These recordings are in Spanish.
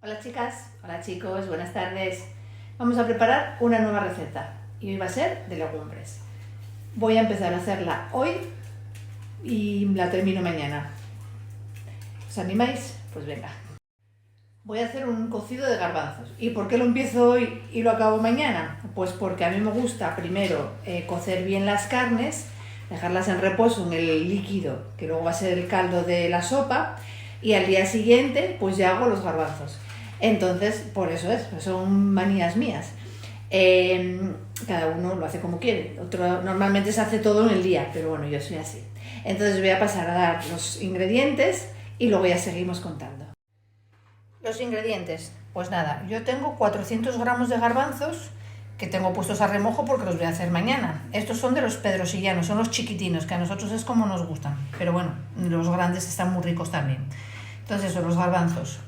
Hola chicas, hola chicos, buenas tardes. Vamos a preparar una nueva receta y hoy va a ser de legumbres. Voy a empezar a hacerla hoy y la termino mañana. ¿Os animáis? Pues venga. Voy a hacer un cocido de garbanzos. ¿Y por qué lo empiezo hoy y lo acabo mañana? Pues porque a mí me gusta primero cocer bien las carnes, dejarlas en reposo en el líquido, que luego va a ser el caldo de la sopa, y al día siguiente pues ya hago los garbanzos. Entonces, por eso son manías mías. Cada uno lo hace como quiere. Normalmente se hace todo en el día, pero bueno, yo soy así. Entonces voy a pasar a dar los ingredientes y luego ya seguimos contando. Los ingredientes, pues nada, yo tengo 400 gramos de garbanzos que tengo puestos a remojo porque los voy a hacer mañana. Estos son de los pedrosillanos, son los chiquitinos, que a nosotros es como nos gustan, pero bueno, los grandes están muy ricos también. Entonces eso, los garbanzos,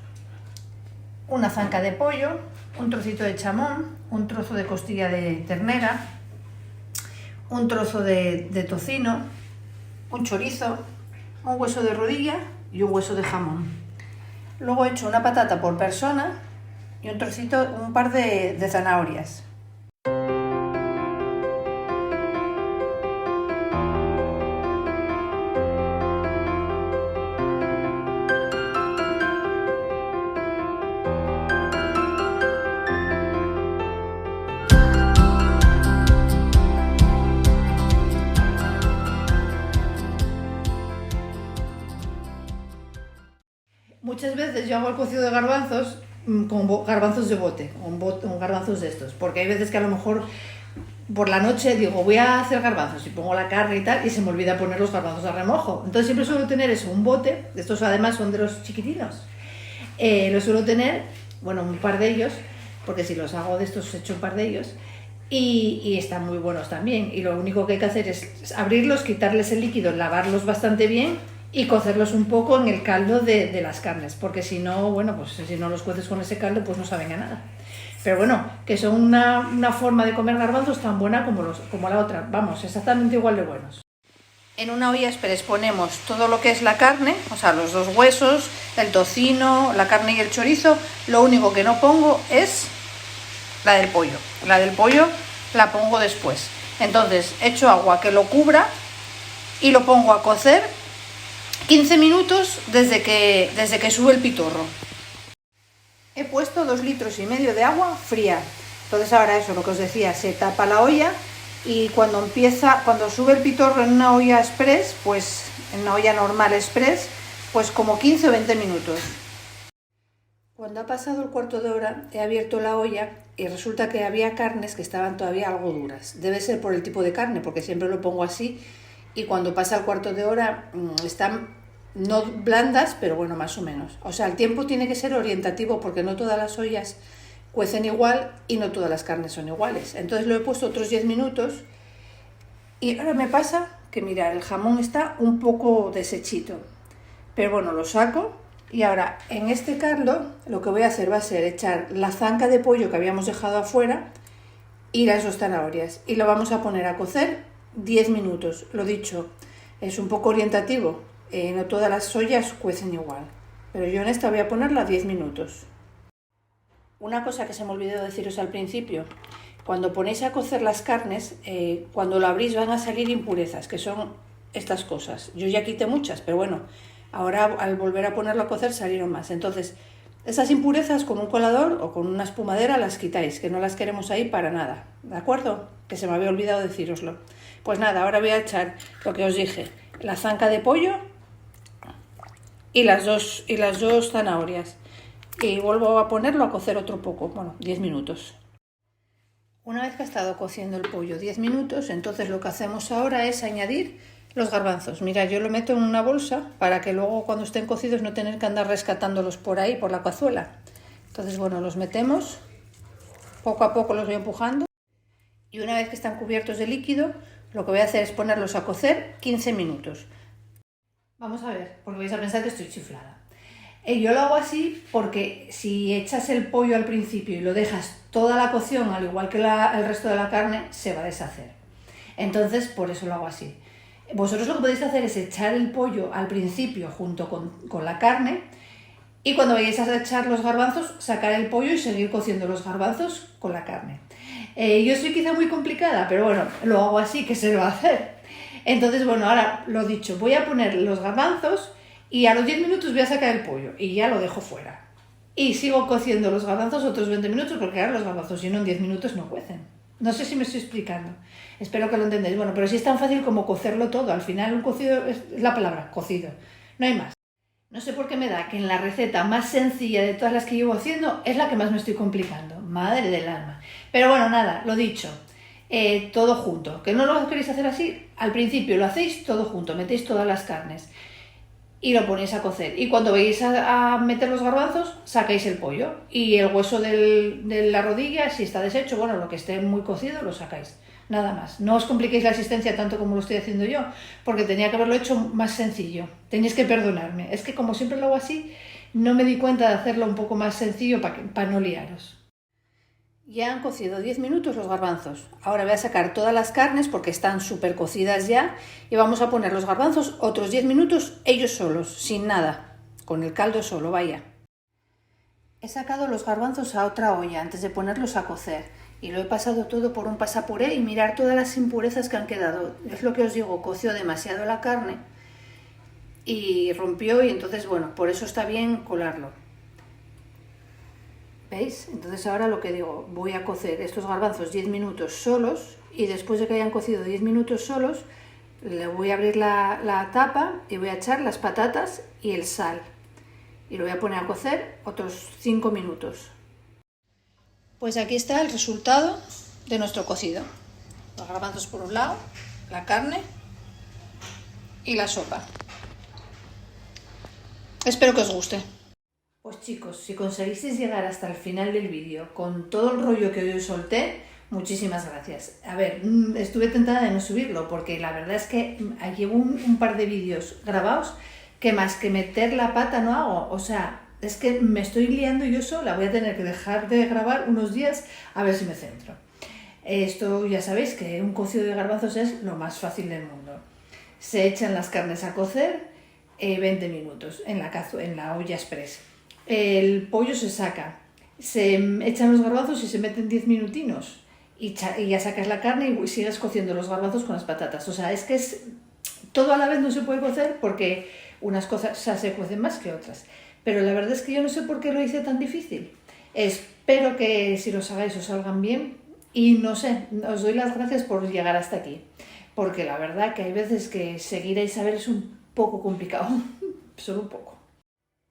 una zanca de pollo, un trocito de chamón, un trozo de costilla de ternera, un trozo de tocino, un chorizo, un hueso de rodilla y un hueso de jamón. Luego he hecho una patata por persona y un par de zanahorias. Muchas veces yo hago el cocido de garbanzos con garbanzos de bote, con garbanzos de estos, porque hay veces que a lo mejor por la noche digo voy a hacer garbanzos y pongo la carne y tal y se me olvida poner los garbanzos a remojo. Entonces siempre suelo tener eso, un bote, estos además son de los chiquitinos, lo suelo tener, bueno, un par de ellos, porque si los hago de estos he hecho un par de ellos y están muy buenos también, y lo único que hay que hacer es abrirlos, quitarles el líquido, lavarlos bastante bien y cocerlos un poco en el caldo de las carnes, porque si no, bueno, pues si no los cueces con ese caldo, pues no saben a nada. Pero bueno, que son una forma de comer garbanzos tan buena como la otra, vamos, exactamente igual de buenos. En una olla express ponemos todo lo que es la carne, o sea, los dos huesos, el tocino, la carne y el chorizo. Lo único que no pongo es la del pollo. La del pollo la pongo después. Entonces, echo agua que lo cubra y lo pongo a cocer 15 minutos desde que sube el pitorro. He puesto 2,5 litros de agua fría. Entonces ahora eso, lo que os decía, se tapa la olla y cuando sube el pitorro en una olla express, pues en una olla normal express, pues como 15 o 20 minutos. Cuando ha pasado el cuarto de hora he abierto la olla y resulta que había carnes que estaban todavía algo duras. Debe ser por el tipo de carne, porque siempre lo pongo así. Y cuando pasa el cuarto de hora están no blandas, pero bueno, más o menos. O sea, el tiempo tiene que ser orientativo porque no todas las ollas cuecen igual y no todas las carnes son iguales. Entonces lo he puesto otros 10 minutos y ahora me pasa que, mirad, el jamón está un poco deshechito. Pero bueno, lo saco y ahora en este caldo lo que voy a hacer va a ser echar la zanca de pollo que habíamos dejado afuera y las 2 zanahorias. Y lo vamos a poner a cocer 10 minutos, lo dicho, es un poco orientativo, no todas las ollas cuecen igual, pero yo en esta voy a ponerla 10 minutos. Una cosa que se me olvidó deciros al principio, cuando ponéis a cocer las carnes, cuando lo abrís van a salir impurezas, que son estas cosas. Yo ya quité muchas, pero bueno, ahora al volver a ponerlo a cocer salieron más. Entonces, esas impurezas con un colador o con una espumadera las quitáis, que no las queremos ahí para nada, ¿de acuerdo? Que se me había olvidado decíroslo. Pues nada, ahora voy a echar lo que os dije, la zanca de pollo y las dos zanahorias. Y vuelvo a ponerlo a cocer otro poco, bueno, 10 minutos. Una vez que ha estado cociendo el pollo 10 minutos, entonces lo que hacemos ahora es añadir los garbanzos. Mira, yo lo meto en una bolsa para que luego cuando estén cocidos no tener que andar rescatándolos por ahí, por la cazuela. Entonces, bueno, los metemos, poco a poco los voy empujando y una vez que están cubiertos de líquido, lo que voy a hacer es ponerlos a cocer 15 minutos. Vamos a ver, porque vais a pensar que estoy chiflada. Yo lo hago así porque si echas el pollo al principio y lo dejas toda la cocción, al igual que el resto de la carne, se va a deshacer. Entonces, por eso lo hago así. Vosotros lo que podéis hacer es echar el pollo al principio junto con la carne Y cuando vayáis a echar los garbanzos, sacar el pollo y seguir cociendo los garbanzos con la carne. Yo soy quizá muy complicada, pero bueno, lo hago así, que se lo va a hacer. Entonces, bueno, ahora lo dicho, voy a poner los garbanzos y a los 10 minutos voy a sacar el pollo y ya lo dejo fuera. Y sigo cociendo los garbanzos otros 20 minutos porque ahora los garbanzos, si no, en 10 minutos no cuecen. No sé si me estoy explicando. Espero que lo entendáis. Bueno, pero si es tan fácil como cocerlo todo. Al final un cocido es la palabra, cocido. No hay más. No sé por qué me da que en la receta más sencilla de todas las que llevo haciendo es la que más me estoy complicando. Madre del alma. Pero bueno, nada, lo dicho. Todo junto. ¿Que no lo queréis hacer así? Al principio lo hacéis todo junto. Metéis todas las carnes y lo ponéis a cocer. Y cuando vais a meter los garbanzos, sacáis el pollo. Y el hueso de la rodilla, si está deshecho, bueno, lo que esté muy cocido, lo sacáis. Nada más. No os compliquéis la asistencia tanto como lo estoy haciendo yo, porque tenía que haberlo hecho más sencillo. Tenéis que perdonarme. Es que como siempre lo hago así, no me di cuenta de hacerlo un poco más sencillo para no liaros. Ya han cocido 10 minutos los garbanzos. Ahora voy a sacar todas las carnes porque están súper cocidas ya y vamos a poner los garbanzos otros 10 minutos ellos solos, sin nada, con el caldo solo, vaya. He sacado los garbanzos a otra olla antes de ponerlos a cocer y lo he pasado todo por un pasapuré y mirar todas las impurezas que han quedado. Es lo que os digo, coció demasiado la carne y rompió y entonces, bueno, por eso está bien colarlo. ¿Veis? Entonces ahora lo que digo, voy a cocer estos garbanzos 10 minutos solos y después de que hayan cocido 10 minutos solos, le voy a abrir la tapa y voy a echar las patatas y el sal. Y lo voy a poner a cocer otros 5 minutos. Pues aquí está el resultado de nuestro cocido. Los garbanzos por un lado, la carne y la sopa. Espero que os guste. Pues chicos, si conseguisteis llegar hasta el final del vídeo con todo el rollo que hoy os solté, muchísimas gracias. A ver, estuve tentada de no subirlo porque la verdad es que llevo un par de vídeos grabados que más que meter la pata no hago. O sea, es que me estoy liando yo sola, voy a tener que dejar de grabar unos días a ver si me centro. Esto ya sabéis que un cocido de garbanzos es lo más fácil del mundo. Se echan las carnes a cocer 20 minutos en la olla express. El pollo se saca, se echan los garbanzos y se meten 10 minutinos y ya sacas la carne y sigues cociendo los garbanzos con las patatas. O sea, es que todo a la vez no se puede cocer porque unas cosas se cuecen más que otras. Pero la verdad es que yo no sé por qué lo hice tan difícil. Espero que si los hagáis os salgan bien y no sé, os doy las gracias por llegar hasta aquí. Porque la verdad que hay veces que seguir a Isabel es un poco complicado, solo un poco.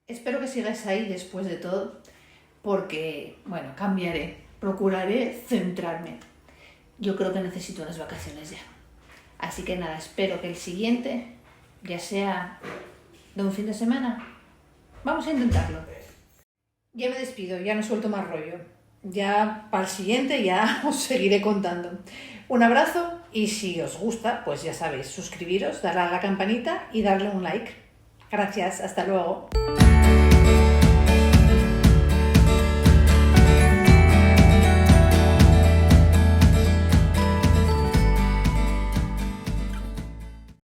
Espero que sigáis ahí después de todo, porque, bueno, cambiaré, procuraré centrarme. Yo creo que necesito unas vacaciones ya. Así que nada, espero que el siguiente ya sea de un fin de semana. Vamos a intentarlo. Ya me despido, ya no suelto más rollo. Ya para el siguiente ya os seguiré contando. Un abrazo y si os gusta, pues ya sabéis, suscribiros, darle a la campanita y darle un like. Gracias, hasta luego.